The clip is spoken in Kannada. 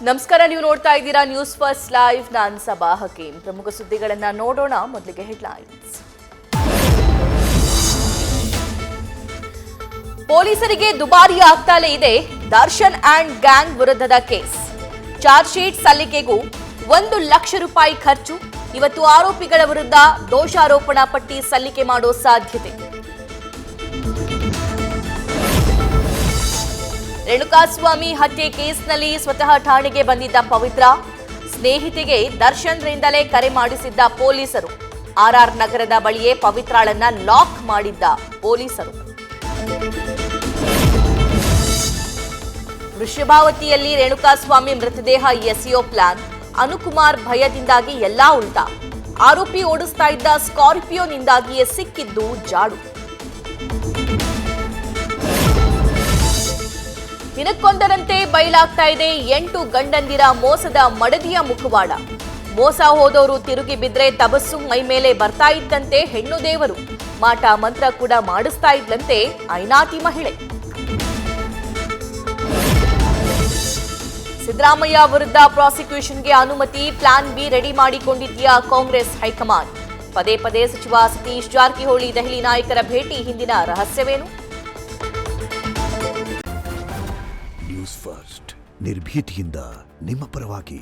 ನಮಸ್ಕಾರ, ನೀವು ನೋಡ್ತಾ ಇದ್ದೀರಾ ನ್ಯೂಸ್ ಫಸ್ಟ್ ಲೈವ್. ನಾನು ಸಬಾ ಹಕೀಂ. ಪ್ರಮುಖ ಸುದ್ದಿಗಳನ್ನ ನೋಡೋಣ. ಮೊದಲಿಗೆ ಹೆಡ್ಲೈನ್ಸ್. ಪೊಲೀಸರಿಗೆ ದುಬಾರಿ ಆಗ್ತಾಲೇ ಇದೆ ದರ್ಶನ್ ಅಂಡ್ ಗ್ಯಾಂಗ್ ವಿರುದ್ಧದ ಕೇಸ್. ಚಾರ್ಜ್ ಶೀಟ್ ಸಲ್ಲಿಕೆಗೂ 1 ಲಕ್ಷ ರೂಪಾಯಿ ಖರ್ಚು. ಇವತ್ತು ಆರೋಪಿಗಳ ವಿರುದ್ಧ ದೋಷಾರೋಪಣಾ ಪಟ್ಟಿ ಸಲ್ಲಿಕೆ ಮಾಡೋ ಸಾಧ್ಯತೆ. ರೇಣುಕಾಸ್ವಾಮಿ ಹತ್ಯೆ ಕೇಸ್ನಲ್ಲಿ ಸ್ವತಃ ಠಾಣೆಗೆ ಬಂದಿದ್ದ ಪವಿತ್ರ, ಸ್ನೇಹಿತೆಗೆ ದರ್ಶನ್ರಿಂದಲೇ ಕರೆ ಮಾಡಿಸಿದ್ದ ಪೊಲೀಸರು. ಆರ್ಆರ್ ನಗರದ ಬಳಿಯೇ ಪವಿತ್ರಾಳನ್ನ ಲಾಕ್ ಮಾಡಿದ್ದ ಪೊಲೀಸರು. ವೃಷಭಾವತಿಯಲ್ಲಿ ರೇಣುಕಾಸ್ವಾಮಿ ಮೃತದೇಹ ಎಸೆಯೋ ಪ್ಲಾನ್. ಅನುಕುಮಾರ್ ಭಯದಿಂದಾಗಿ ಎಲ್ಲಾ ಉಲ್ಟಾ. ಆರೋಪಿ ಓಡಿಸ್ತಾ ಇದ್ದ ಸ್ಕಾರ್ಪಿಯೋನಿಂದಾಗಿಯೇ ಸಿಕ್ಕಿದ್ದು ಜಾಡು. ದಿನಕ್ಕೊಂದರಂತೆ ಬಯಲಾಗ್ತಾ ಇದೆ 8 ಗಂಡಂದಿರ ಮೋಸದ ಮಡದಿಯ ಮುಖವಾಡ. ಮೋಸ ಹೋದವರು ತಿರುಗಿ ಬಿದ್ರೆ ತಬಸ್ಸು ಮೈ ಮೇಲೆ ಬರ್ತಾ ಇದ್ದಂತೆ ಹೆಣ್ಣು ದೇವರು. ಮಾಟ ಮಂತ್ರ ಕೂಡ ಮಾಡಿಸ್ತಾ ಇದ್ದಂತೆ ಐನಾತಿ ಮಹಿಳೆ. ಸಿದ್ದರಾಮಯ್ಯ ವಿರುದ್ಧ ಪ್ರಾಸಿಕ್ಯೂಷನ್ಗೆ ಅನುಮತಿ. ಪ್ಲಾನ್ ಬಿ ರೆಡಿ ಮಾಡಿಕೊಂಡಿದ್ಯಾ ಕಾಂಗ್ರೆಸ್ ಹೈಕಮಾಂಡ್. ಪದೇ ಪದೇ ಸಚಿವ ಸತೀಶ್ ಜಾರಕಿಹೊಳಿ ದೆಹಲಿ ನಾಯಕರ ಭೇಟಿ ಹಿಂದಿನ ರಹಸ್ಯವೇನು? ನ್ಯೂಸ್ ಫಸ್ಟ್ ನಿರ್ಭೀತಿಯಿಂದ ನಿಮ್ಮ ಪರವಾಗಿ.